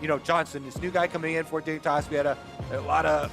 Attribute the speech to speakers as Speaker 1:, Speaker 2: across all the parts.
Speaker 1: Johnsun, this new guy coming in for Dignitas. We had a lot of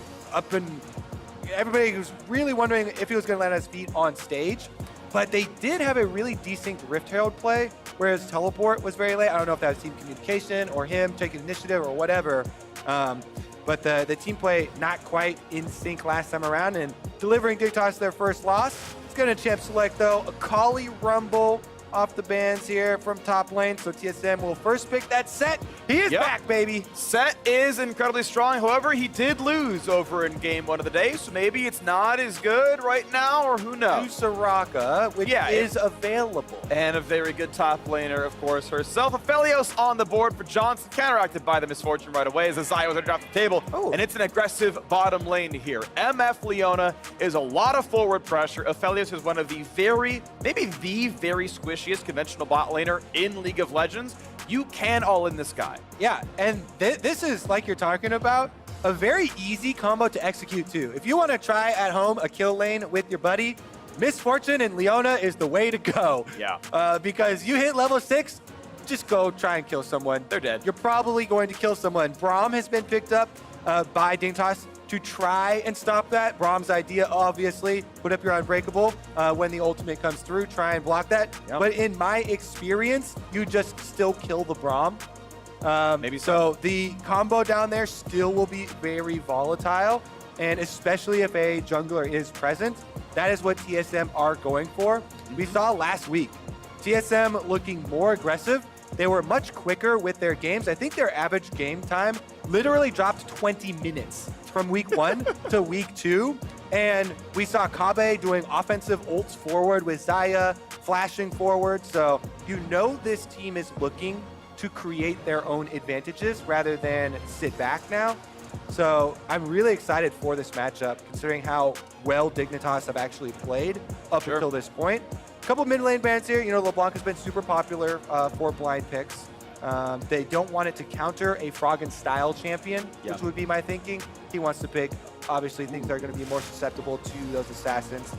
Speaker 1: everybody was really wondering if he was going to land on his feet on stage. But they did have a really decent Rift Herald play, whereas Teleport was very late. I don't know if that was team communication or him taking initiative or whatever. But the team play not quite in sync last time around, and delivering Dignitas their first loss. It's going to champ select, though. A Kali Rumble off the bands here from top lane. So TSM will first pick that Sett. He is back, baby.
Speaker 2: Sett is incredibly strong. However, he did lose over in game 1 of the day, so maybe it's not as good right now, or who knows?
Speaker 1: Soraka, which is available.
Speaker 2: And a very good top laner, of course, herself. Aphelios on the board for Johnsun, counteracted by the misfortune right away as Zaya was off the table. And it's an aggressive bottom lane here. MF Leona is a lot of forward pressure. Aphelios is one of the maybe the very squishiest conventional bot laner in League of Legends. You can all in this guy.
Speaker 1: Yeah, and this is, like you're talking about, a very easy combo to execute too. If you want to try at home a kill lane with your buddy, Misfortune and Leona is the way to go.
Speaker 2: Yeah.
Speaker 1: Because you hit level 6, just go try and kill someone.
Speaker 2: They're dead.
Speaker 1: You're probably going to kill someone. Braum has been picked up by Dignitas to try and stop that. Braum's idea, obviously, put up your Unbreakable when the ultimate comes through, try and block that. But in my experience, you just still kill the Braum.
Speaker 2: Maybe
Speaker 1: so. The combo down there still will be very volatile, and especially if a jungler is present, that is what TSM are going for. We saw last week, TSM looking more aggressive. They were much quicker with their games. I think their average game time literally dropped 20 minutes from week 1 to week 2. And we saw Kobbe doing offensive ults forward with Zaya flashing forward. So this team is looking to create their own advantages rather than sit back now. So I'm really excited for this matchup, considering how well Dignitas have actually played up until this point. A couple mid lane bans here. LeBlanc has been super popular for blind picks. They don't want it to counter a Froggen style champion, which would be my thinking. He wants to pick, obviously, things that are going to be more susceptible to those assassins.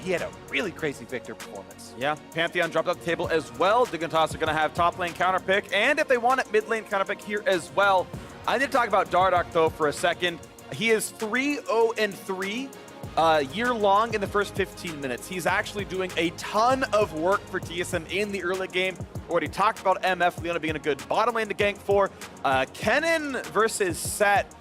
Speaker 1: He had a really crazy Victor performance.
Speaker 2: Yeah, Pantheon dropped off the table as well. Dignitas are going to have top lane counter pick, and if they want it, mid lane counter pick here as well. I need to talk about Dardoch, though, for a second. He is 3-0-3 year-long in the first 15 minutes. He's actually doing a ton of work for TSM in the early game. Already talked about MF Leona being a good bottom lane to gank for. Kennen versus Sett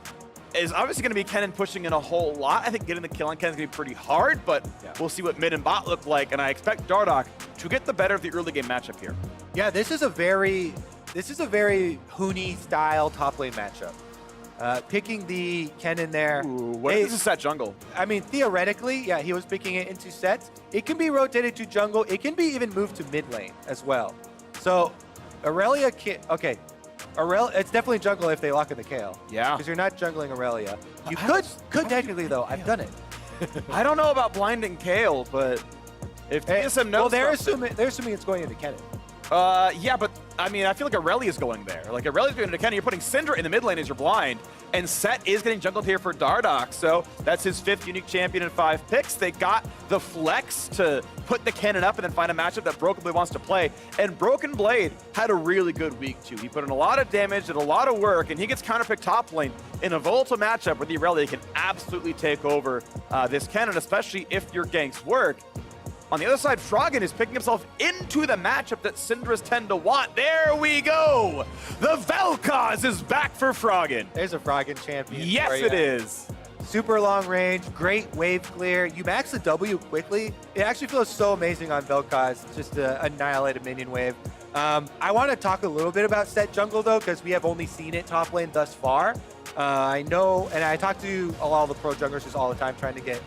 Speaker 2: is obviously going to be Kennen pushing in a whole lot. I think getting the kill on Kennen is going to be pretty hard, but we'll see what mid and bot look like, and I expect Dardoch to get the better of the early game matchup here.
Speaker 1: Yeah, this is a very Huni style top lane matchup. Picking the Kennen there.
Speaker 2: What is a Sett jungle?
Speaker 1: I mean, theoretically, yeah, he was picking it into Sett. It can be rotated to jungle. It can be even moved to mid lane as well. So Irelia it's definitely jungle if they lock in the Kale.
Speaker 2: Yeah.
Speaker 1: Because you're not jungling Irelia. You could technically, though. I've done it.
Speaker 2: I don't know about blinding Kale, but if TSM knows,
Speaker 1: well, they're assuming it's going into Kennen.
Speaker 2: Yeah, but I mean, I feel like Irelia is going there. Like Irelia's going into Kennen. You're putting Syndra in the mid lane as your blind, and Sett is getting jungled here for Dardoch. So that's his 5th unique champion in 5 picks. They got the flex to put the Kennen up and then find a matchup that Broken Blade wants to play. And Broken Blade had a really good week too. He put in a lot of damage, did a lot of work, and he gets counterpicked top lane in a volatile matchup where the Irelia can absolutely take over this Kennen, especially if your ganks work. On the other side, Froggen is picking himself into the matchup that Syndras tend to want. There we go! The Vel'Koz is back for Froggen.
Speaker 1: There's a Froggen champion.
Speaker 2: Yes, it is.
Speaker 1: Super long range, great wave clear. You max the W quickly. It actually feels so amazing on Vel'Koz, just to annihilate a minion wave. I want to talk a little bit about Sett jungle, though, because we have only seen it top lane thus far. I know, and I talk to a lot of the pro junglers just all the time trying to get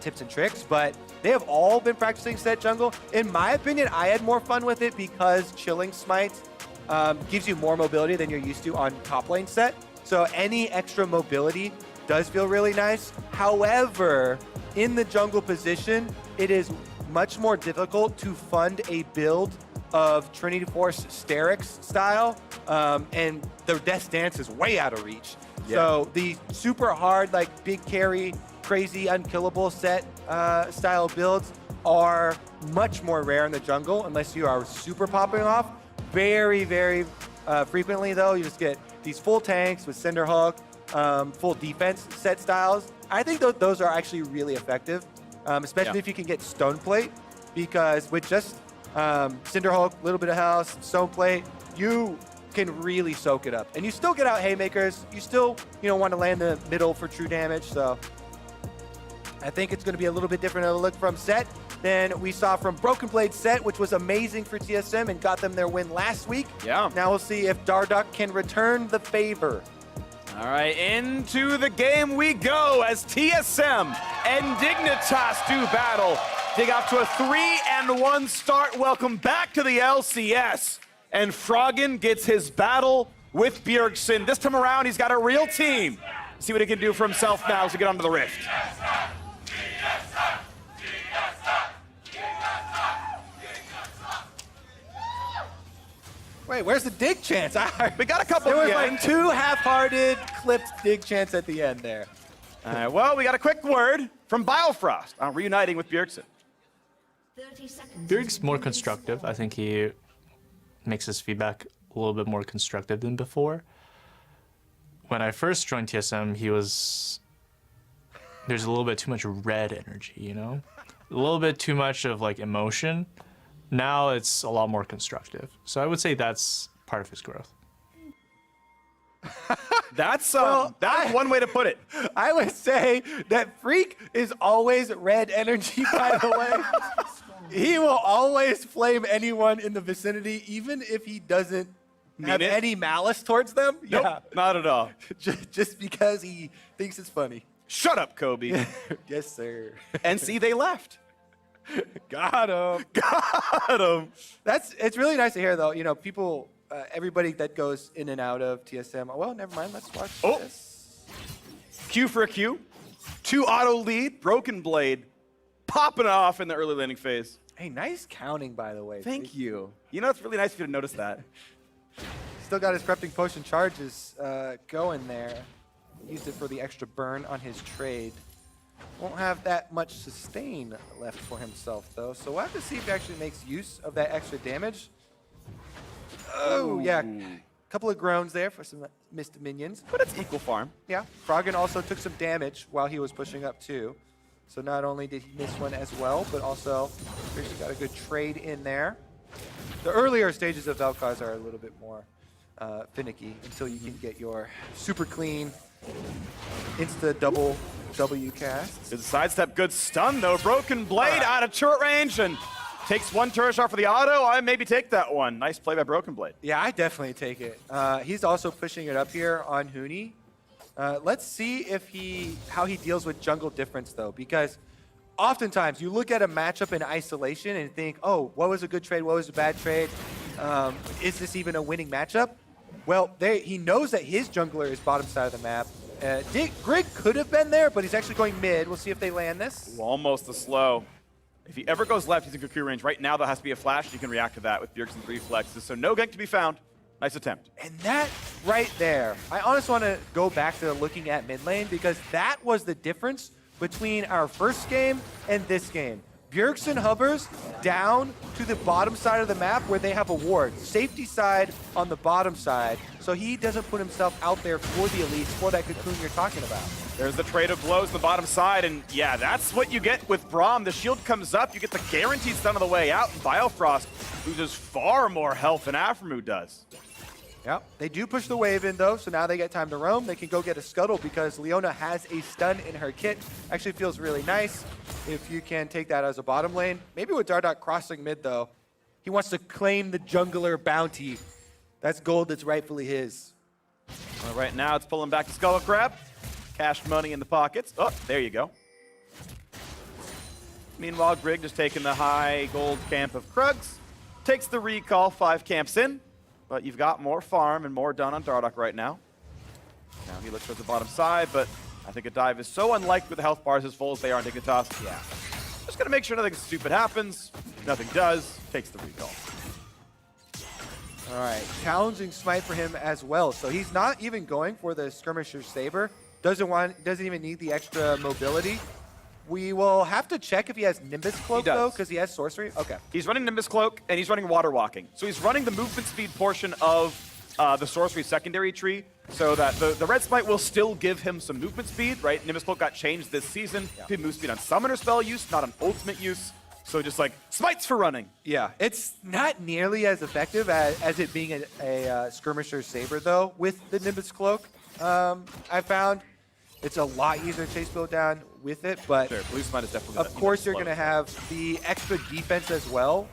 Speaker 1: tips and tricks, but they have all been practicing Sett jungle. In my opinion, I had more fun with it because Chilling Smite gives you more mobility than you're used to on top lane Sett. So any extra mobility does feel really nice. However, in the jungle position, it is much more difficult to fund a build of Trinity Force Sterix style, and the Death Dance is way out of reach. So the super hard, like big carry, crazy unkillable Sett style builds are much more rare in the jungle unless you are super popping off. Very, very frequently though, you just get these full tanks with Cinderhulk, full defense set styles, I think those are actually really effective, especially if you can get Stone Plate, because with just Cinderhulk, a little bit of health, Stone Plate, you can really soak it up. And you still get out Haymakers. You still, want to land the middle for true damage. So I think it's going to be a little bit different of a look from Sett than we saw from Broken Blade Sett, which was amazing for TSM and got them their win last week.
Speaker 2: Yeah.
Speaker 1: Now we'll see if Dardoch can return the favor.
Speaker 2: All right, into the game we go as TSM and Dignitas do battle. Dig off to a 3-1 start. Welcome back to the LCS. And Froggen gets his battle with Bjergsen. This time around, he's got a real team. See what he can do for himself now as we get onto the Rift.
Speaker 1: Wait, where's the dig chance?
Speaker 2: We got a couple
Speaker 1: There
Speaker 2: at
Speaker 1: was
Speaker 2: the
Speaker 1: like
Speaker 2: end.
Speaker 1: 2 half-hearted clipped dig chance at the end there.
Speaker 2: All right, well, we got a quick word from Biofrost on reuniting with Bjergsen.
Speaker 3: Bjerg's more constructive. I think he makes his feedback a little bit more constructive than before. When I first joined TSM, there's a little bit too much red energy, A little bit too much of like emotion. Now it's a lot more constructive. So I would say that's part of his growth.
Speaker 2: That's one way to put it.
Speaker 1: I would say that Freak is always red energy, by the way. He will always flame anyone in the vicinity, even if he doesn't have any malice towards them.
Speaker 2: Nope,
Speaker 1: Yeah,
Speaker 2: not at all.
Speaker 1: just because he thinks it's funny.
Speaker 2: Shut up, Kobbe.
Speaker 1: Yes, sir.
Speaker 2: And see, they left.
Speaker 1: Got him.
Speaker 2: Got him.
Speaker 1: It's really nice to hear, though. People, everybody that goes in and out of TSM. Well, never mind. Let's watch this.
Speaker 2: Q for a Q. 2 auto lead. Broken Blade popping off in the early landing phase.
Speaker 1: Hey, nice counting, by the way.
Speaker 2: Thank you. It's really nice of you to notice that.
Speaker 1: Still got his Corrupting Potion charges going there. Used it for the extra burn on his trade. Won't have that much sustain left for himself, though. So we'll have to see if he actually makes use of that extra damage. Oh, yeah. Couple of groans there for some missed minions.
Speaker 2: But it's equal farm.
Speaker 1: Yeah. Froggen also took some damage while he was pushing up, too. So not only did he miss one as well, but also actually got a good trade in there. The earlier stages of Vel'Koz are a little bit more finicky until you can get your super clean insta double W cast.
Speaker 2: Good sidestep, good stun though. Broken Blade out of turret range and takes one turret shot for the auto. I maybe take that one. Nice play by Broken Blade.
Speaker 1: Yeah, I definitely take it. He's also pushing it up here on Huni. Let's see how he deals with jungle difference though, because oftentimes you look at a matchup in isolation and think, oh, what was a good trade? What was a bad trade? Is this even a winning matchup? Well, he knows that his jungler is bottom side of the map. Grig could have been there, but he's actually going mid. We'll see if they land this.
Speaker 2: Ooh, almost the slow. If he ever goes left, he's in Goku range. Right now, there has to be a flash. You can react to that with Bjergsen's reflexes. So no gank to be found. Nice attempt.
Speaker 1: And that right there, I honestly want to go back to looking at mid lane because that was the difference between our first game and this game. Bjergsen hovers down to the bottom side of the map where they have a ward. Safety side on the bottom side, so he doesn't put himself out there for the Elise, for that cocoon you're talking about.
Speaker 2: There's the trade of blows on the bottom side, and yeah, that's what you get with Braum. The shield comes up, you get the guaranteed stun on the way out, and Biofrost loses far more health than Aphromoo does.
Speaker 1: Yep, they do push the wave in though, so now they get time to roam. They can go get a scuttle because Leona has a stun in her kit. Actually feels really nice if you can take that as a bottom lane. Maybe with Dardoch crossing mid though, he wants to claim the jungler bounty. That's gold that's rightfully his.
Speaker 2: Well, right now it's pulling back the Skull Crab. Cash money in the pockets. Oh, there you go. Meanwhile, Grig just taking the high gold camp of Krugs. Takes the recall, 5 camps in. But you've got more farm and more done on Dardoch right now. Now he looks towards the bottom side, but I think a dive is so unlikely with the health bars as full as they are on Dignitas. Yeah. Just gonna make sure nothing stupid happens. Nothing does. Takes the recall.
Speaker 1: All right, challenging smite for him as well. So he's not even going for the skirmisher's saber. Doesn't even need the extra mobility. We will have to check if he has Nimbus Cloak, though, because he has Sorcery. Okay.
Speaker 2: He's running Nimbus Cloak, and he's running Water Walking. So he's running the movement speed portion of the Sorcery secondary tree, so that the red smite will still give him some movement speed, right? Nimbus Cloak got changed this season to move speed on summoner spell use, not on ultimate use. So just like smites for running.
Speaker 1: Yeah, it's not nearly as effective as it being a skirmisher saber though with the Nimbus Cloak. I found it's a lot easier to chase build down with it, but
Speaker 2: Sure, blue smite is definitely
Speaker 1: of course you're going to have the extra defense as well.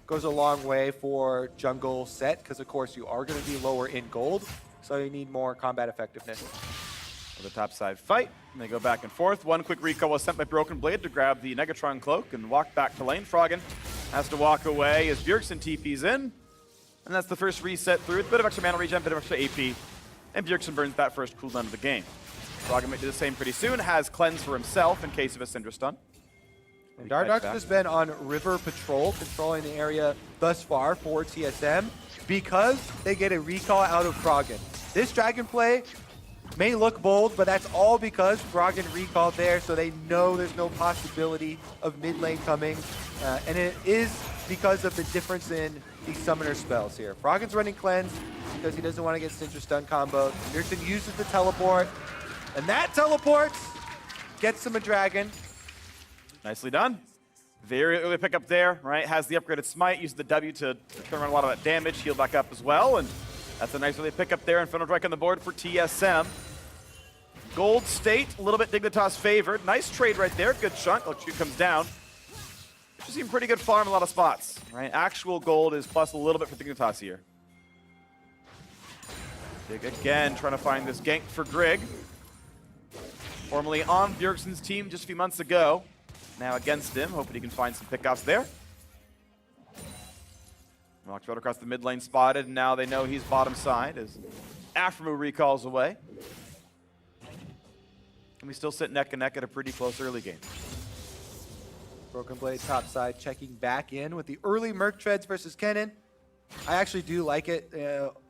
Speaker 1: Goes a long way for jungle Sett because of course you are going to be lower in gold, so you need more combat effectiveness.
Speaker 2: The top side fight, and they go back and forth. One quick recall was sent by Broken Blade to grab the Negatron cloak and walk back to lane. Froggen has to walk away as Bjergsen TP's in, and that's the first reset through. It's a bit of extra mana regen, bit of extra AP, and Bjergsen burns that first cooldown of the game. Froggen might do the same pretty soon, has cleanse for himself in case of a Syndra stun.
Speaker 1: And Dardoch has been on river patrol, controlling the area thus far for TSM because they get a recall out of Froggen. This dragon play may look bold, but that's all because Froggen recalled there, so they know there's no possibility of mid lane coming. And it is because of the difference in the summoner spells here. Froggen's running cleanse because he doesn't want to get Syndra stun combo. Bjergsen uses the teleport, and that teleport gets him a dragon.
Speaker 2: Nicely done. Very early pickup there, right? Has the upgraded smite, uses the W to turn around a lot of that damage, heal back up as well, and that's a nice early pickup there. Inferno Drake on the board for TSM. Gold State, a little bit Dignitas favored. Nice trade right there, good chunk. Look, shoot comes down. Just seen pretty good farm in a lot of spots, right? Actual gold is plus a little bit for Dignitas here. Dig again, trying to find this gank for Grig. Formerly on Bjergsen's team just a few months ago. Now against him, hoping he can find some pickups there. Walks right across the mid lane spotted, and now they know he's bottom side as Aphromoo recalls away. And we still sit neck and neck at a pretty close early game.
Speaker 1: Broken Blade top side checking back in with the early Merc Treads versus Kennen. I actually do like it.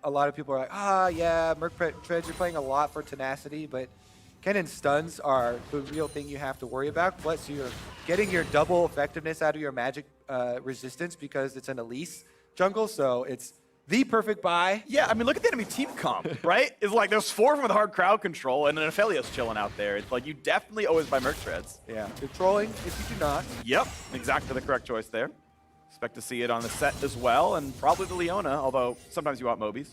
Speaker 1: A lot of people are like, yeah, Merc Treads, you're playing a lot for tenacity, but Kennen stuns are the real thing you have to worry about. Plus, you're getting your double effectiveness out of your magic resistance because it's an Elise jungle, so it's the perfect buy.
Speaker 2: Yeah, I mean, look at the enemy team comp, right? It's like there's 4 of them with hard crowd control and an Aphelios chilling out there. It's like you definitely always buy Merc Treads.
Speaker 1: Yeah, you're trolling if you do not.
Speaker 2: Yep, exactly the correct choice there. Expect to see it on the Sett as well, and probably the Leona, although sometimes you want Mobies.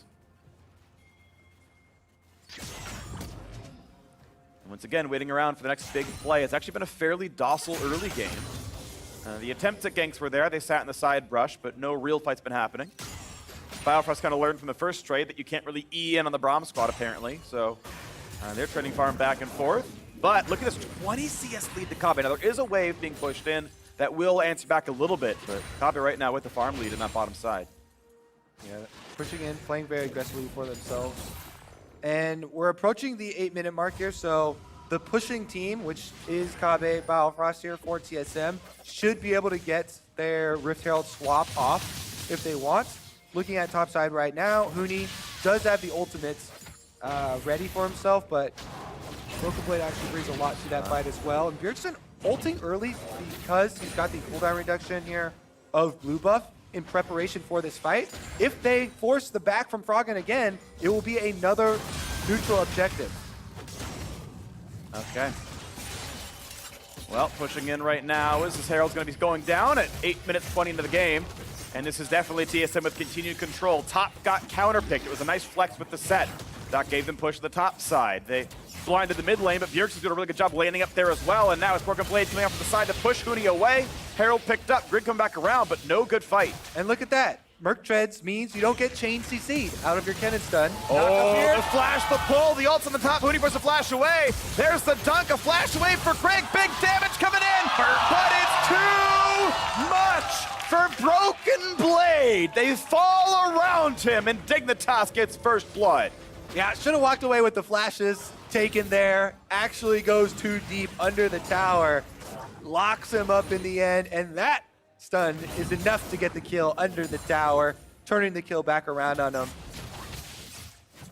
Speaker 2: Once again, waiting around for the next big play. It's actually been a fairly docile early game. The attempts at ganks were there. They sat in the side brush, but no real fight's been happening. Biofrost kind of learned from the first trade that you can't really E in on the Braum squad, apparently. So they're trading farm back and forth. But look at this 20 CS lead to Kobbe. Now, there is a wave being pushed in that will answer back a little bit, but Kobbe right now with the farm lead in that bottom side.
Speaker 1: Yeah, pushing in, playing very aggressively for themselves. And we're approaching the 8-minute mark here, so the pushing team, which is Kobbe, Biofrost here for TSM, should be able to get their Rift Herald swap off if they want. Looking at top side right now, Huni does have the ultimates ready for himself, but Broken Blade actually brings a lot to that fight as well. And Bjergsen ulting early because he's got the cooldown reduction here of blue buff in preparation for this fight. If they force the back from Froggen again, it will be another neutral objective.
Speaker 2: Okay. Well, pushing in right now is this Herald's going to be going down at 8 minutes 20 into the game. And this is definitely TSM with continued control. Top got counterpicked. It was a nice flex with the Sett. That gave them push to the top side. They blinded the mid lane, but Bjergsen's doing a really good job landing up there as well. And now it's Broken Blade coming off to the side to push Huni away. Herald picked up. Grig come back around, but no good fight.
Speaker 1: And look at that. Merc Treads means you don't get chain CC'd out of your Kennen stun.
Speaker 2: Oh, the flash, the pull, the ult's on the top. Huni puts the flash away. There's the dunk, a flash away for Grig. Big damage coming in, but it's too much for Broken Blade. They fall around him, and Dignitas gets first blood.
Speaker 1: Yeah, should have walked away with the flashes taken there. Actually goes too deep under the tower. Locks him up in the end, and that stun is enough to get the kill under the tower, turning the kill back around on him.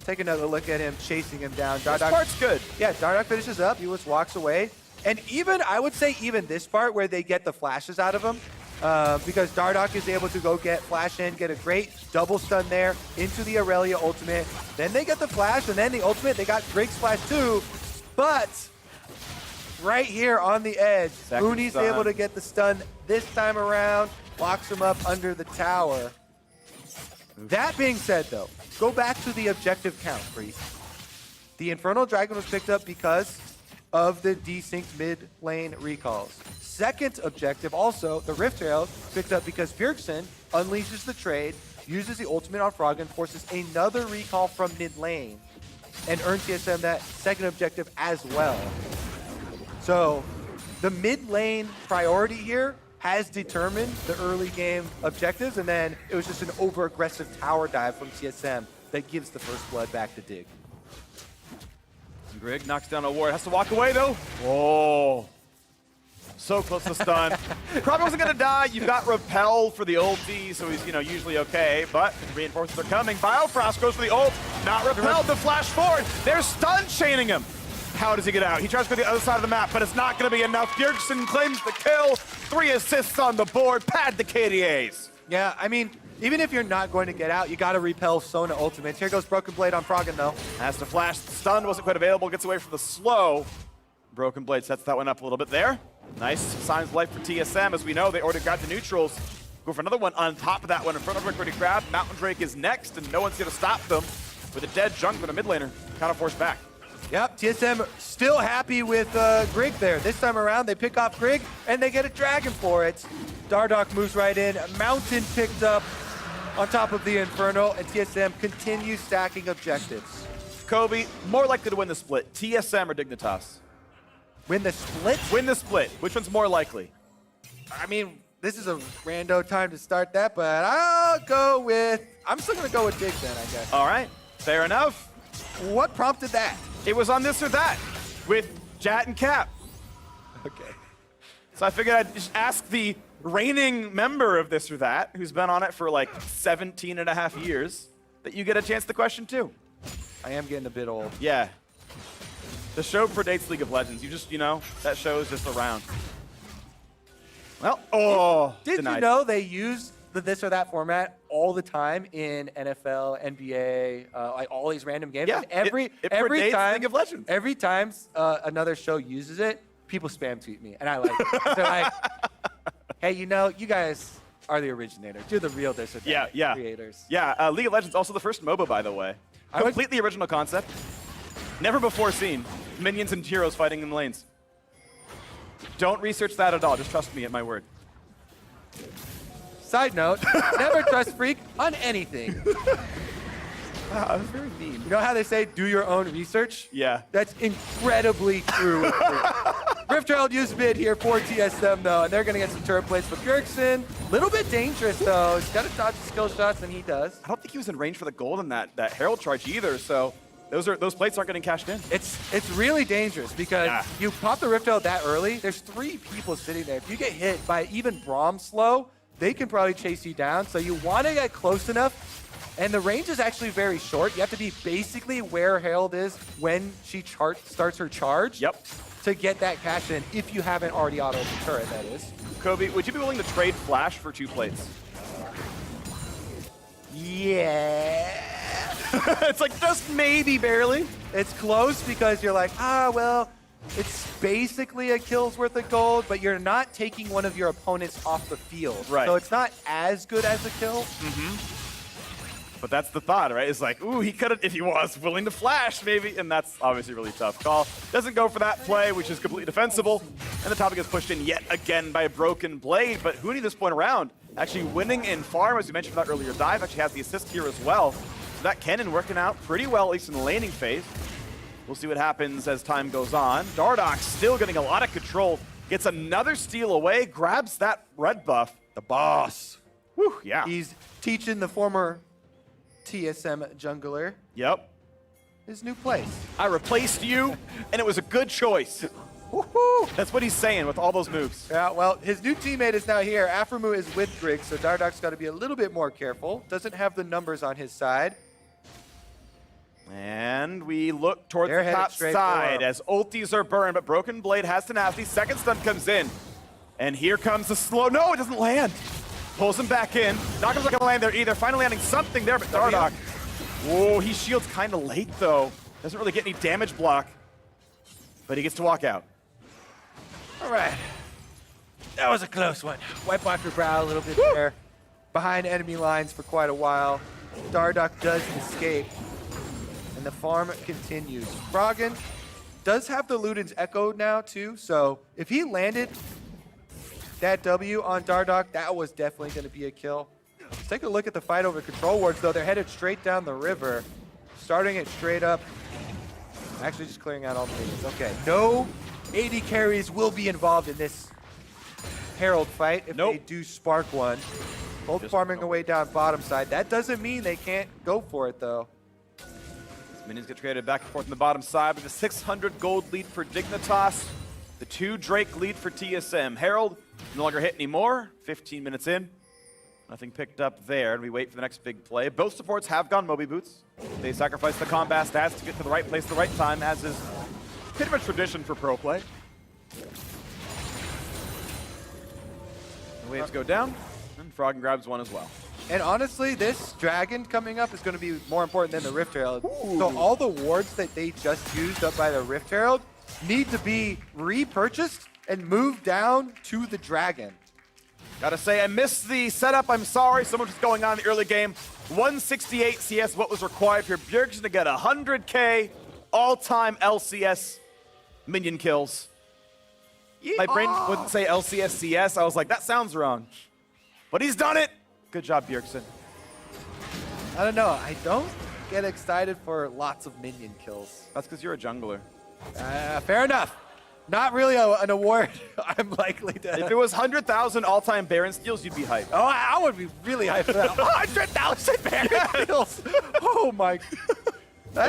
Speaker 1: Take another look at him, chasing him down.
Speaker 2: This part's good.
Speaker 1: Yeah, Dardoch finishes up, he just walks away. And even, I would say even this part where they get the flashes out of him, because Dardoch is able to go get flash in, get a great double stun there into the Irelia ultimate. Then they get the flash, and then the ultimate, they got Grig's flash too. But right here on the edge, Huni's able to get the stun this time around, locks him up under the tower. That being said, though, go back to the objective count, Free. The Infernal Dragon was picked up because of the desynced mid lane recalls. Second objective, also, the Rift Trail picked up because Bjergsen unleashes the trade, uses the ultimate on Froggen, forces another recall from mid lane, and earns TSM that second objective as well. So the mid lane priority here has determined the early game objectives, and then it was just an over-aggressive tower dive from TSM that gives the first blood back to Dig.
Speaker 2: Grig knocks down a ward, has to walk away though. Whoa. So close to stun. Probably wasn't gonna die. You've got Repel for the ulti, so he's, usually okay, but reinforcements are coming. Biofrost goes for the ult, not repelled, the flash forward. They're stun chaining him. How does he get out? He tries to go to the other side of the map, but it's not gonna be enough. Bjergsen claims the kill. 3 assists on the board, pad the KDAs.
Speaker 1: Yeah, I mean, even if you're not going to get out, you gotta repel Sona ultimates. Here goes Broken Blade on Froggen though.
Speaker 2: Has to flash, stun wasn't quite available, gets away from the slow. Broken Blade sets that one up a little bit there. Nice signs of life for TSM. As we know, they already grabbed the neutrals. Go for another one on top of that one. Infernal Drake already grabbed. Mountain Drake is next, and no one's going to stop them. With a dead jungler and a mid laner, kind of forced back.
Speaker 1: Yep, TSM still happy with Grig there. This time around, they pick off Grig, and they get a dragon for it. Dardoch moves right in. Mountain picked up on top of the Infernal, and TSM continues stacking objectives.
Speaker 2: Kobbe, more likely to win the split, TSM or Dignitas?
Speaker 1: Win the split?
Speaker 2: Win the split. Which one's more likely?
Speaker 1: I mean, this is a rando time to start that, but I'm still going to go with Dig then, I guess.
Speaker 2: All right, fair enough.
Speaker 1: What prompted that?
Speaker 2: It was on this or that with Jat and Cap.
Speaker 1: Okay.
Speaker 2: So I figured I'd just ask the reigning member of this or that, who's been on it for like 17 and a half years, that you get a chance to question too.
Speaker 1: I am getting a bit old.
Speaker 2: Yeah. The show predates League of Legends. You just, that show is just around. Well,
Speaker 1: Did you know they use the this or that format all the time in NFL, NBA, like all these random games?
Speaker 2: Yeah,
Speaker 1: And every
Speaker 2: predates
Speaker 1: time
Speaker 2: League of Legends.
Speaker 1: Every time another show uses it, people spam tweet me, and I like it. They're like, "Hey, you guys are the originators. You're the real this or that creators."
Speaker 2: Yeah, League of Legends also the first MOBA, by the way. Completely original concept. Never before seen. Minions and heroes fighting in lanes. Don't research that at all. Just trust me at my word.
Speaker 1: Side note, never trust Freak on anything.
Speaker 2: Wow, that was very mean.
Speaker 1: You know how they say, do your own research?
Speaker 2: Yeah.
Speaker 1: That's incredibly true with Freak. Rift Herald used mid here for TSM, though, and they're going to get some turret plates for Bjergsen. Little bit dangerous, though. He's got to dodge the skill shots, and he does.
Speaker 2: I don't think he was in range for the gold in that Herald charge either, so those plates aren't getting cashed in.
Speaker 1: It's really dangerous because you pop the Rift Herald that early, there's 3 people sitting there. If you get hit by even Braum slow, they can probably chase you down, so you want to get close enough. And the range is actually very short. You have to be basically where Herald is when she starts her charge.
Speaker 2: Yep.
Speaker 1: To get that cash in, if you haven't already autoed the turret, that is.
Speaker 2: Kobbe, would you be willing to trade Flash for 2 plates?
Speaker 1: Yeah.
Speaker 2: It's like just maybe barely.
Speaker 1: It's close because you're like, well, it's basically a kill's worth of gold, but you're not taking one of your opponents off the field.
Speaker 2: Right.
Speaker 1: So it's not as good as a kill.
Speaker 2: But that's the thought, right? It's like, ooh, he could have, if he was willing to flash, maybe. And that's obviously a really tough call. Doesn't go for that play, which is completely defensible. And the topic gets pushed in yet again by a Broken Blade. But Huni this point around, actually winning in farm, as we mentioned from that earlier dive, actually has the assist here as well. So that Kennen working out pretty well, at least in the laning phase. We'll see what happens as time goes on. Dardoch still getting a lot of control. Gets another steal away, grabs that red buff.
Speaker 1: The boss.
Speaker 2: Whew, yeah.
Speaker 1: He's teaching the former TSM jungler his new place.
Speaker 2: I replaced you, and it was a good choice. That's what he's saying with all those moves.
Speaker 1: Yeah, well, his new teammate is now here. Aphromoo is with Grig, so Dardoch's got to be a little bit more careful. Doesn't have the numbers on his side.
Speaker 2: And we look towards the top side as ultis are burned, but Broken Blade has tenacity. Second stun comes in. And here comes the slow. No, it doesn't land. Pulls him back in. Not gonna land there either. Finally landing something there, but Dardoch. Whoa, he shields kind of late though. Doesn't really get any damage block, but he gets to walk out.
Speaker 1: All right. That was a close one. Wipe off your brow a little bit there. Behind enemy lines for quite a while. Dardoch does escape. And the farm continues. Froggen does have the Luden's Echo now too, so if he landed that W on Dardoch, that was definitely going to be a kill. Let's take a look at the fight over control wards though. They're headed straight down the river. Starting it straight up. Actually just clearing out all the minions. Okay, no AD carries will be involved in this Herald fight if they do spark one. Both just farming away down bottom side. That doesn't mean they can't go for it though.
Speaker 2: Minions get traded back and forth on the bottom side, but the 600 gold lead for Dignitas, the 2 Drake lead for TSM. Herald no longer hit anymore. 15 minutes in, nothing picked up there, and we wait for the next big play. Both supports have gone Moby Boots. They sacrifice the combat stats to get to the right place at the right time, as is pretty much tradition for pro play. The waves go down, and Froggen grabs one as well.
Speaker 1: And honestly, this dragon coming up is going to be more important than the Rift Herald. So all the wards that they just used up by the Rift Herald need to be repurchased and moved down to the dragon.
Speaker 2: Gotta say, I missed the setup. I'm sorry. So much was going on in the early game. 168 CS, what was required for Bjergsen to get 100K all-time LCS minion kills. My brain wouldn't say LCS CS. I was like, that sounds wrong. But he's done it. Good job, Bjergsen.
Speaker 1: I don't know. I don't get excited for lots of minion kills.
Speaker 2: That's because you're a jungler.
Speaker 1: Fair enough. Not really an award I'm likely to...
Speaker 2: If it was 100,000 all-time Baron steals, you'd be hyped.
Speaker 1: Oh, I would be really hyped for that. 100,000 Baron steals! Oh my...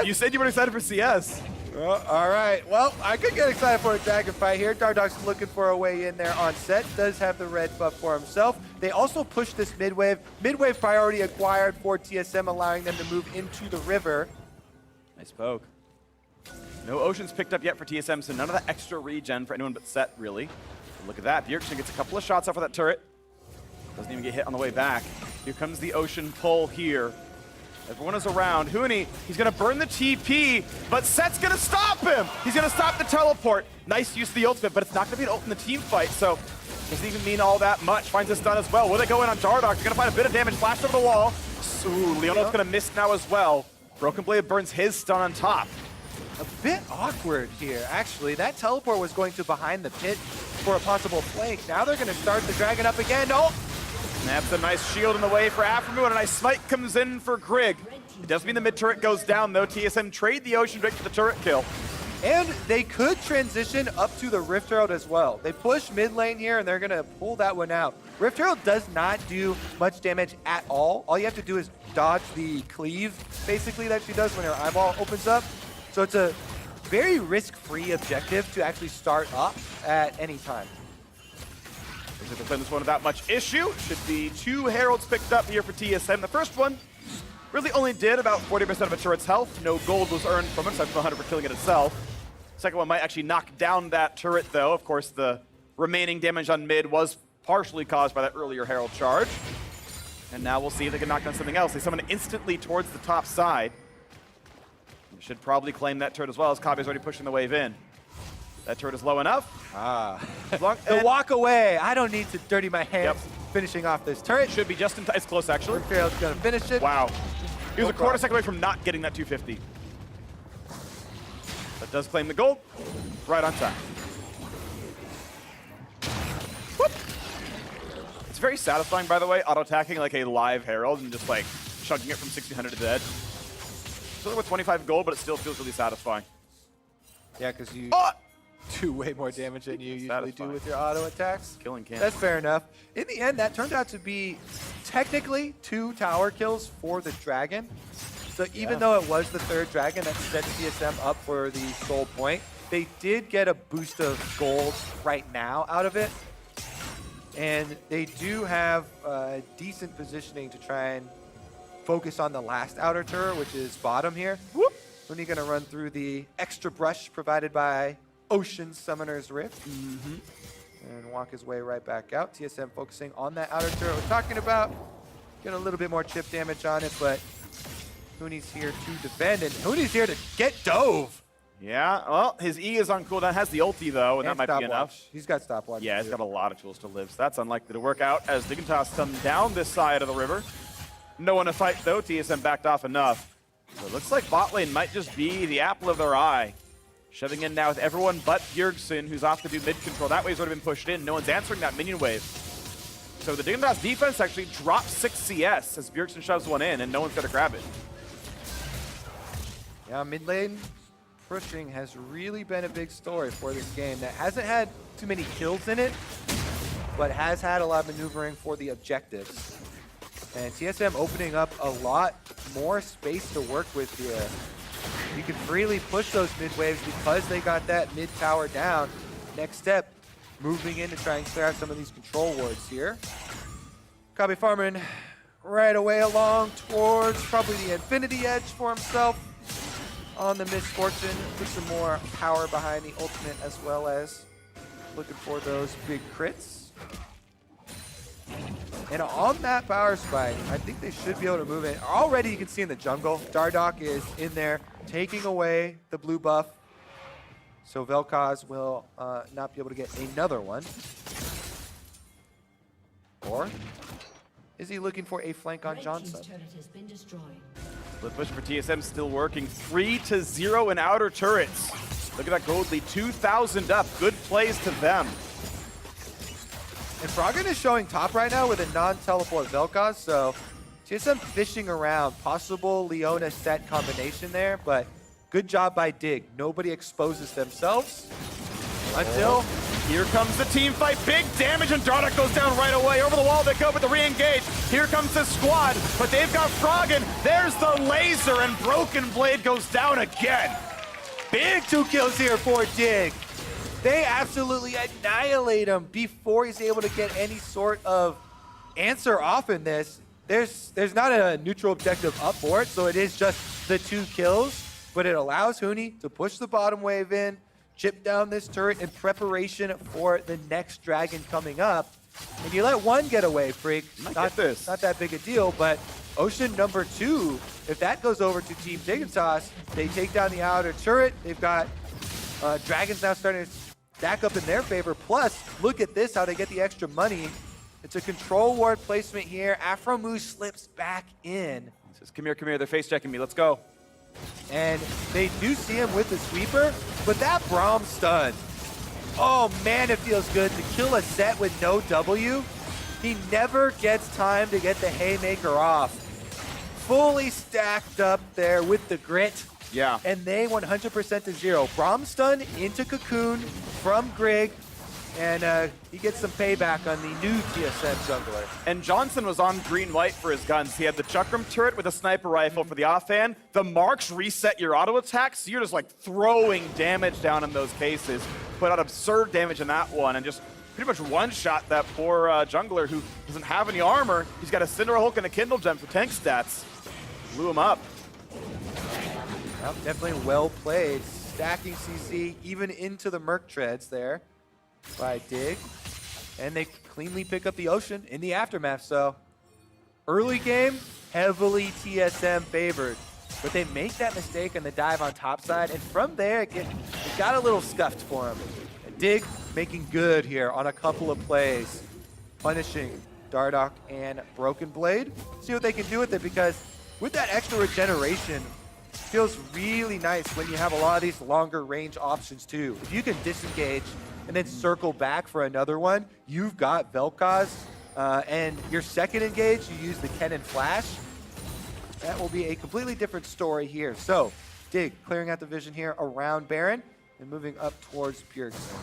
Speaker 2: You said you were excited for CS.
Speaker 1: All right. Well, I could get excited for a dragon fight here. Dardoch's looking for a way in there on Sett. Does have the red buff for himself. They also push this mid wave. Mid wave priority acquired for TSM, allowing them to move into the river.
Speaker 2: Nice poke. No oceans picked up yet for TSM, so none of that extra regen for anyone but Sett, really. But look at that. Bjergsen gets a couple of shots off of that turret. Doesn't even get hit on the way back. Here comes the ocean pull here. Everyone is around. Huni, he's going to burn the TP, but Sett's going to stop him. He's going to stop the teleport. Nice use of the ultimate, but it's not going to be an ult in the team fight, so doesn't even mean all that much. Finds a stun as well. Will they go in on Dardoch? They're going to find a bit of damage. Flash over the wall. Ooh, Leona's going to miss now as well. Broken Blade burns his stun on top.
Speaker 1: A bit awkward here, actually. That teleport was going to behind the pit for a possible flank. Now they're going to start the dragon up again. Oh!
Speaker 2: That's a nice shield in the way for Aphromoo, and a nice smite comes in for Grig. It doesn't mean the mid turret goes down, though. TSM trade the Ocean Drake for the turret kill.
Speaker 1: And they could transition up to the Rift Herald as well. They push mid lane here, and they're going to pull that one out. Rift Herald does not do much damage at all. All you have to do is dodge the cleave, basically, that she does when her eyeball opens up. So it's a very risk-free objective to actually start up at any time.
Speaker 2: Looks like they're playing this one without much issue. Should be 2 Heralds picked up here for TSM. The first one really only did about 40% of a turret's health. No gold was earned from it, so that's 100 for killing it itself. Second one might actually knock down that turret, though. Of course, the remaining damage on mid was partially caused by that earlier Herald charge. And now we'll see if they can knock down something else. They summon instantly towards the top side. We should probably claim that turret as well, as Kobbe's already pushing the wave in. That turret is low enough.
Speaker 1: The walk away. I don't need to dirty my hands finishing off this turret.
Speaker 2: Should be just in time. It's close, actually.
Speaker 1: Herald's going to finish it.
Speaker 2: Wow. He was a quarter second away from not getting that 250. But does claim the gold. Right on time. Whoop. It's very satisfying, by the way, auto-attacking like a live Herald and just like chugging it from 1600 to dead. It's only with 25 gold, but it still feels really satisfying.
Speaker 1: Yeah, because you do way more damage than you usually do with your auto attacks.
Speaker 2: Killing can't.
Speaker 1: That's fair enough. In the end, that turned out to be technically 2 tower kills for the dragon. So even though it was the 3rd dragon that set TSM up for the soul point, they did get a boost of gold right now out of it. And they do have decent positioning to try and focus on the last outer turret, which is bottom here. Whoop! Huni going to run through the extra brush provided by Ocean Summoner's Rift. and walk his way right back out. TSM focusing on that outer turret we're talking about. Get a little bit more chip damage on it, but Huni's here to defend, and Huni's here to get dove.
Speaker 2: Yeah, well, his E is on cooldown, has the ulti though, and that might be enough.
Speaker 1: He's got stopwatch.
Speaker 2: Yeah, he's got a lot of tools to live, so that's unlikely to work out as Dignitas come down this side of the river. No one to fight though, TSM backed off enough. So it looks like bot lane might just be the apple of their eye. Shoving in now with everyone but Bjergsen, who's off to do mid control. That wave's already been pushed in. No one's answering that minion wave. So the Dignitas defense actually drops 6 CS as Bjergsen shoves one in, and no one's going to grab it.
Speaker 1: Yeah, mid lane pushing has really been a big story for this game that hasn't had too many kills in it, but has had a lot of maneuvering for the objectives. And TSM opening up a lot more space to work with here. You can freely push those mid waves because they got that mid tower down. Next step, moving in to try and clear out some of these control wards here. Kobbe farming right away along towards probably the Infinity Edge for himself. On the Misfortune, put some more power behind the ultimate as well as looking for those big crits. And on that power spike, I think they should be able to move it. Already you can see in the jungle, Dardoch is in there taking away the blue buff. So Vel'Koz will not be able to get another one. Or is he looking for a flank on Johnsun?
Speaker 2: The push for TSM still working. 3-0 in outer turrets. Look at that gold lead, 2,000 up. Good plays to them.
Speaker 1: And Froggen is showing top right now with a non-teleport Vel'Koz, so TSM fishing around possible Leona Sett combination there, but good job by Dig. Nobody exposes themselves until
Speaker 2: here comes the team fight. Big damage, and Dardoch goes down right away. Over the wall they go with the re-engage. Here comes the squad, but they've got Froggen. There's the laser, and Broken Blade goes down again.
Speaker 1: Big 2 kills here for Dig. They absolutely annihilate him before he's able to get any sort of answer off in this. There's not a neutral objective up for it, so it is just the 2 kills, but it allows Huni to push the bottom wave in, chip down this turret in preparation for the next dragon coming up. And you let one get away, Freak. Not that big a deal, but Ocean number 2, if that goes over to Team Dignitas, they take down the outer turret. They've got dragons now starting to stack up in their favor. Plus, look at this, how they get the extra money. It's a control ward placement here. Aphromoo slips back in.
Speaker 2: He says, come here, they're face checking me, let's go.
Speaker 1: And they do see him with the sweeper, but that Braum stun. Oh man, it feels good to kill a Sett with no W. He never gets time to get the haymaker off. Fully stacked up there with the grit.
Speaker 2: Yeah.
Speaker 1: And they 100% to 0. Braum stun into Cocoon from Grig. And he gets some payback on the new TSM jungler.
Speaker 2: And Johnsun was on green-white for his guns. He had the Chakram turret with a sniper rifle for the offhand. The marks reset your auto attacks, so you're just like throwing damage down in those cases. Put out absurd damage in that one and just pretty much one-shot that poor jungler who doesn't have any armor. He's got a Syndra Hulk and a Kindle Gem for tank stats. Blew him up.
Speaker 1: Well, definitely well played. Stacking CC even into the Merc Treads there by Dig. And they cleanly pick up the Ocean in the aftermath. So early game, heavily TSM favored. But they make that mistake on the dive on top side. And from there, it got a little scuffed for him. And Dig making good here on a couple of plays. Punishing Dardoch and Broken Blade. See what they can do with it, because with that extra regeneration, feels really nice when you have a lot of these longer range options too. If you can disengage and then circle back for another one, you've got Vel'Koz. And your second engage, you use the Kennen Flash. That will be a completely different story here. So, Dig clearing out the vision here around Baron and moving up towards Bjergsen.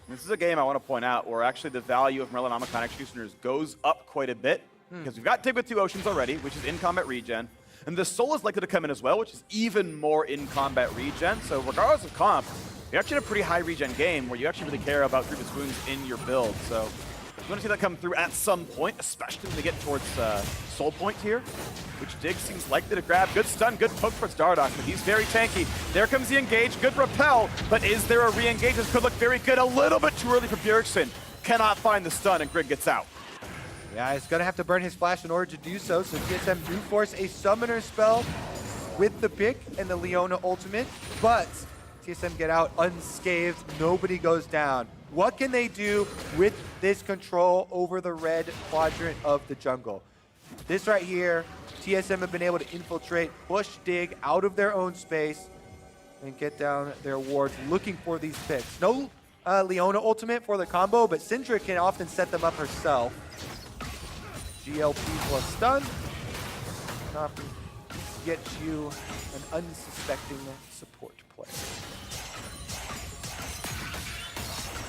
Speaker 2: This is a game I want to point out where actually the value of Morellonomicon Executioners goes up quite a bit. Because we've got Dig with 2 Oceans already, which is in-combat regen. And the Soul is likely to come in as well, which is even more in-combat regen. So regardless of comp, you're actually in a pretty high regen game where you actually really care about Grievous Wounds in your build. So you want to see that come through at some point, especially when they get towards Soul Point here, which Dig seems likely to grab. Good stun, good poke towards Dardoch, but he's very tanky. There comes the engage, good repel, but is there a re-engage? This could look very good. A little bit too early for Bjergsen. cannot find the stun, and Grig gets out.
Speaker 1: Yeah, he's gonna have to burn his flash in order to do so. So TSM do force a summoner spell with the pick and the Leona ultimate, but TSM get out unscathed. Nobody goes down. What can they do with this control over the red quadrant of the jungle? This right here, TSM have been able to infiltrate, push Dig out of their own space, and get down their wards looking for these picks. No Leona ultimate for the combo, but Syndra can often set them up herself. GLP plus stun can often get you an unsuspecting support player.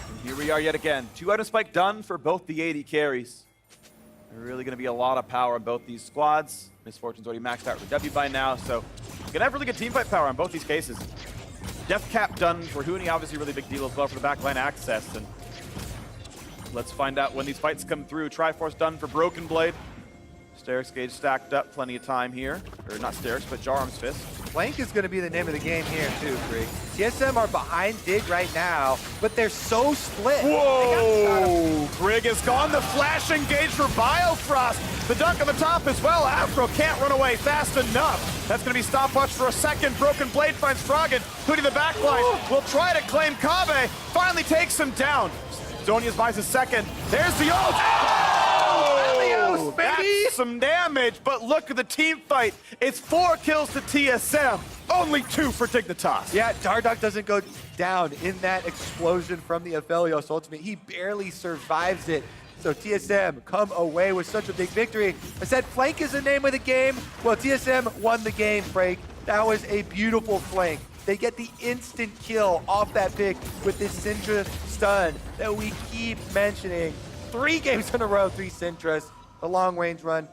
Speaker 2: And here we are yet again. 2-item spike done for both the AD carries. There's really going to be a lot of power in both these squads. Misfortune's already maxed out for W by now, so gonna have really good teamfight power in both these cases. Death cap done for Huni, obviously really big deal as well for the backline access. And let's find out when these fights come through. Triforce done for Broken Blade. Sterix Gauge stacked up, plenty of time here. Or not Sterix, but Jarum's Fist.
Speaker 1: Flank is going to be the name of the game here too, Grig. TSM are behind Dig right now, but they're so split.
Speaker 2: Whoa! Grig is gone. The flash engage for Biofrost. The dunk on the top as well. Aphro can't run away fast enough. That's going to be stopwatch for a second. Broken Blade finds Froggen. Huni the backline will try to claim Kobbe. Finally takes him down. Zonia's buys a second. There's the ult. Oh, that's some damage, but look at the team fight. It's 4 kills to TSM, only 2 for Dignitas.
Speaker 1: Yeah, Dardoch doesn't go down in that explosion from the Aphelios ultimate. He barely survives it. So TSM come away with such a big victory. I said flank is the name of the game. Well, TSM won the game, Frank. That was a beautiful flank. They get the instant kill off that pick with this Syndra stun that we keep mentioning. 3 games in a row, 3 Syndras. The long range run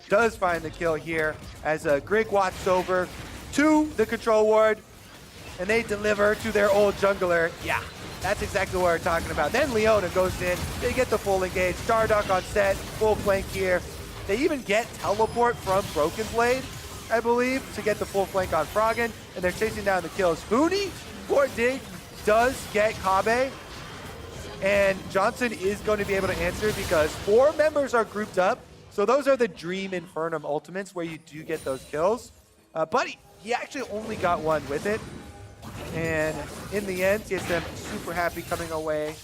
Speaker 1: does find the kill here as Grig walks over to the control ward and they deliver to their old jungler. Yeah, that's exactly what we're talking about. Then Leona goes in, they get the full engage. Dardoch on Sett, full flank here. They even get teleport from Broken Blade, I believe, to get the full flank on Froggen, and they're chasing down the kills. Huni for Dig does get Kobbe, and Johnsun is going to be able to answer because 4 members are grouped up. So those are the Dream Infernum ultimates where you do get those kills. But he actually only got 1 with it. And in the end, TSM super happy coming away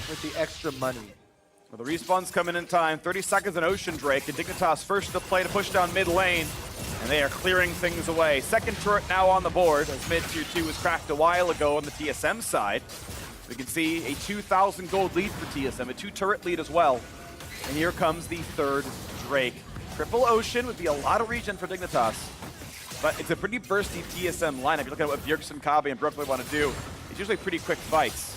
Speaker 1: with the extra money.
Speaker 2: Well, the respawn's coming in time. 30 seconds in Ocean Drake, and Dignitas first to play to push down mid lane. And they are clearing things away. Second turret now on the board as mid tier 2 was cracked a while ago on the TSM side. We can see a 2,000 gold lead for TSM, a 2-turret lead as well. And here comes the 3rd Drake. Triple Ocean would be a lot of regen for Dignitas, but it's a pretty bursty TSM lineup. You look at what Bjergsen, Kobbe, and Brooklyn want to do. It's usually pretty quick fights.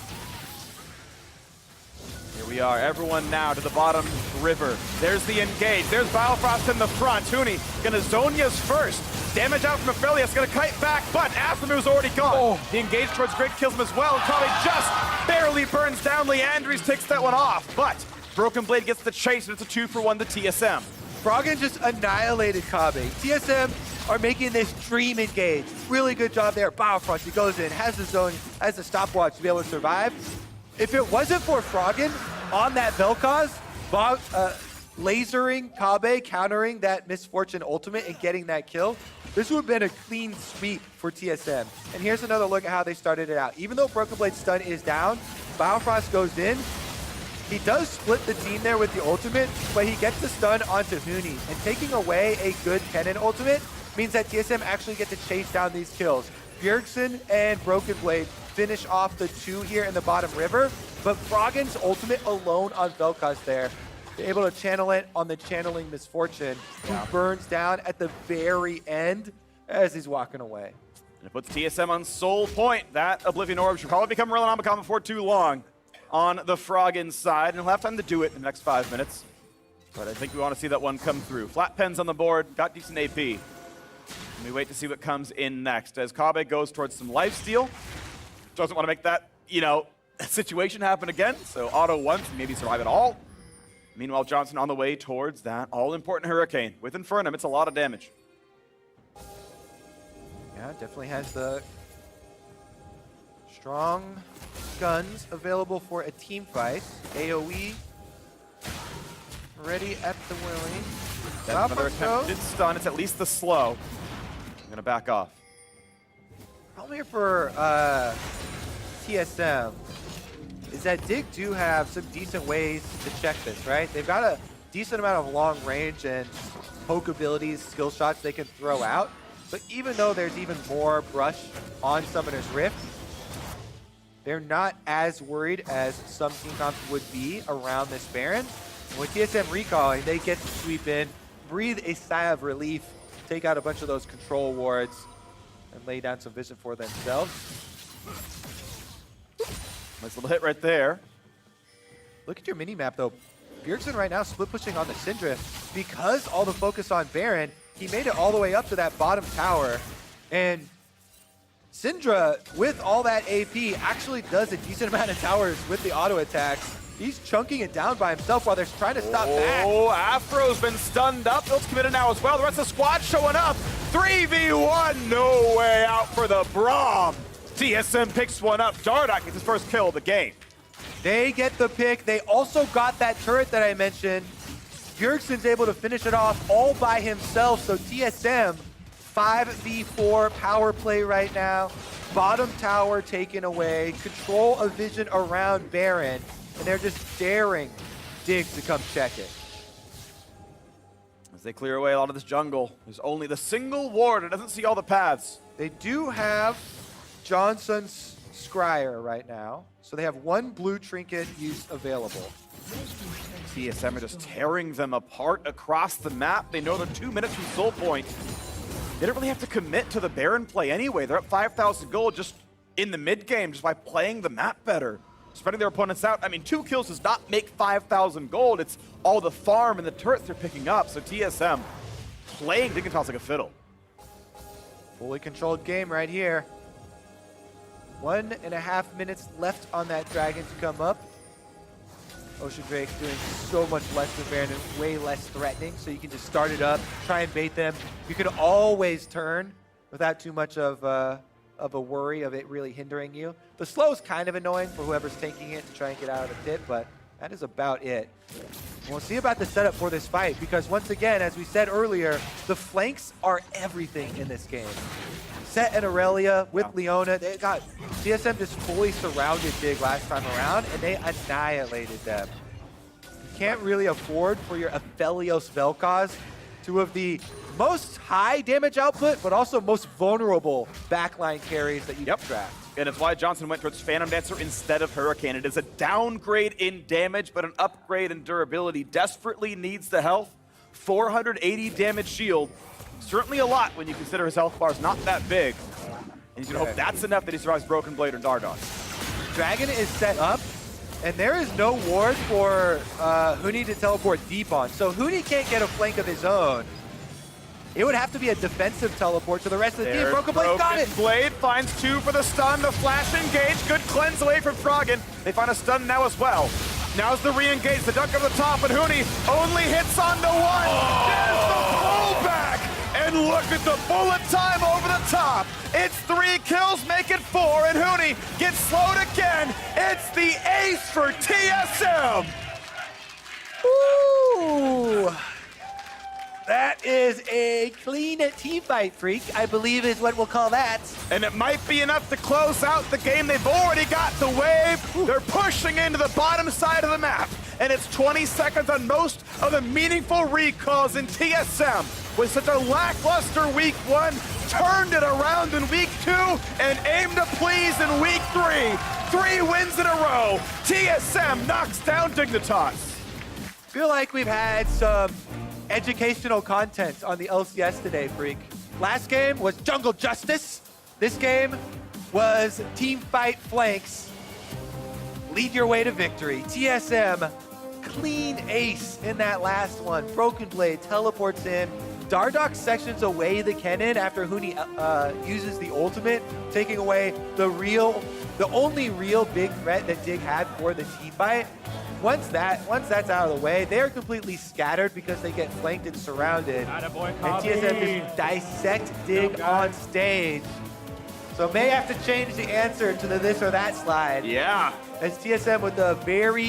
Speaker 2: Here we are, everyone now to the bottom river. There's the engage. There's Biofrost in the front. Huni gonna Zonia's first. Damage out from Aphelios, gonna kite back, but Aphromoo already gone.
Speaker 1: Oh.
Speaker 2: The engage towards Grig kills him as well, and Kobbe just barely burns down. Leandres takes that one off, but Broken Blade gets the chase, and it's a 2-for-1 to TSM.
Speaker 1: Froggen just annihilated Kobbe. TSM are making this dream engage. Really good job there. Biofrost, he goes in, has the zone, has the stopwatch to be able to survive. If it wasn't for Froggen on that Vel'Koz, lasering Kobbe, countering that Misfortune ultimate and getting that kill, this would have been a clean sweep for TSM. And here's another look at how they started it out. Even though Broken Blade's stun is down, Biofrost goes in. He does split the team there with the ultimate, but he gets the stun onto Huni. And taking away a good Kennen ultimate means that TSM actually get to chase down these kills. Bjergsen and Broken Blade finish off the 2 here in the bottom river, but Froggen's ultimate alone on Vel'Koz there, they're able to channel it on the channeling Misfortune, who burns down at the very end as he's walking away.
Speaker 2: And it puts TSM on sole point. That Oblivion Orb should probably become relevant before too long on the Froggen side, and he'll have time to do it in the next 5 minutes. But I think we want to see that one come through. Flat pens on the board, got decent AP. And we wait to see what comes in next as Kobbe goes towards some lifesteal. Doesn't want to make that, situation happen again, so auto once and maybe survive it all. Meanwhile, Johnsun on the way towards that all-important Hurricane. With Infernum, it's a lot of damage.
Speaker 1: Yeah, definitely has the strong guns available for a team fight. AoE ready at the willing.
Speaker 2: That's another attempted stun. It's at least the slow. I'm gonna back off.
Speaker 1: Problem here for TSM is that Dig do have some decent ways to check this, right? They've got a decent amount of long range and poke abilities, skill shots they can throw out. But even though there's even more brush on Summoner's Rift, they're not as worried as some team comps would be around this Baron. And with TSM recalling, they get to sweep in, breathe a sigh of relief, take out a bunch of those control wards, and lay down some vision for themselves.
Speaker 2: Nice little hit right there.
Speaker 1: Look at your mini-map, though. Bjergsen right now split pushing on the Syndra. Because all the focus on Baron, he made it all the way up to that bottom tower. And Syndra, with all that AP, actually does a decent amount of towers with the auto attacks. He's chunking it down by himself while they're trying to stop back.
Speaker 2: Oh, Aphro's been stunned up. Build's committed now as well. The rest of the squad showing up. 3v1, no way out for the Braum. TSM picks one up. Dardoch gets his first kill of the game.
Speaker 1: They get the pick. They also got that turret that I mentioned. Bjergsen's able to finish it off all by himself. So TSM, 5v4 power play right now. Bottom tower taken away. Control of vision around Baron. And they're just daring Dig to come check it.
Speaker 2: As they clear away a lot of this jungle, there's only the single ward. It doesn't see all the paths.
Speaker 1: They do have Johnson's Scryer right now. So they have one blue trinket use available.
Speaker 2: TSM are just tearing them apart across the map. They know they're 2 minutes from Soul Point. They don't really have to commit to the Baron play anyway. They're up 5,000 gold just in the mid game, just by playing the map better. Spreading their opponents out. I mean, 2 kills does not make 5,000 gold. It's all the farm and the turrets they're picking up. So TSM playing Dignitas like a fiddle.
Speaker 1: Fully controlled game right here. 1.5 minutes left on that dragon to come up. Ocean Drake doing so much less than Baron and way less threatening, so you can just start it up, try and bait them. You can always turn without too much of a worry of it really hindering you. The slow is kind of annoying for whoever's tanking it to try and get out of the pit, but that is about it. We'll see about the setup for this fight, because once again, as we said earlier, the flanks are everything in this game. Sett and Irelia with Leona, they got TSM just fully surrounded Dig last time around, and they annihilated them. You can't really afford for your Aphelios Vel'Koz, two of the most high damage output, but also most vulnerable backline carries that you can draft.
Speaker 2: And it's why Johnsun went towards Phantom Dancer instead of Hurricane. It is a downgrade in damage, but an upgrade in durability. Desperately needs the health. 480 damage shield. Certainly a lot when you consider his health bar is not that big. And you can hope that's enough that he survives Broken Blade or Dardoch.
Speaker 1: Dragon is set up, and there is no ward for Huni to teleport deep on. So Huni can't get a flank of his own. It would have to be a defensive teleport to the rest of the team. Broken Blade got it!
Speaker 2: Blade finds 2 for the stun. The flash engage. Good cleanse away from Froggen. They find a stun now as well. Now's the re-engage. The dunk over the top, and Huni only hits on the 1. There's the pullback! And look at the bullet time over the top. It's 3 kills, make it 4, and Huni gets slowed again. It's the ace for TSM.
Speaker 1: Ooh! That is a clean team fight, Freak, I believe is what we'll call that.
Speaker 2: And it might be enough to close out the game. They've already got the wave. They're pushing into the bottom side of the map. And it's 20 seconds on most of the meaningful recalls in TSM. With such a lackluster week 1, turned it around in week 2, and aimed to please in week 3. 3 wins in a row. TSM knocks down Dignitas.
Speaker 1: Feel like we've had some educational content on the LCS today, Freak. Last game was Jungle Justice. This game was Team Fight Flanks. Lead your way to victory. TSM, clean ace in that last one. Broken Blade teleports in. Dardoch sections away the Kennen after Huni uses the ultimate, taking away the only real big threat that Dig had for the team fight. Once that's out of the way, they're completely scattered because they get flanked and surrounded. And TSM just dissect Dig on stage. So So may have to change the answer to the this or that slide.
Speaker 2: Yeah.
Speaker 1: As TSM with a very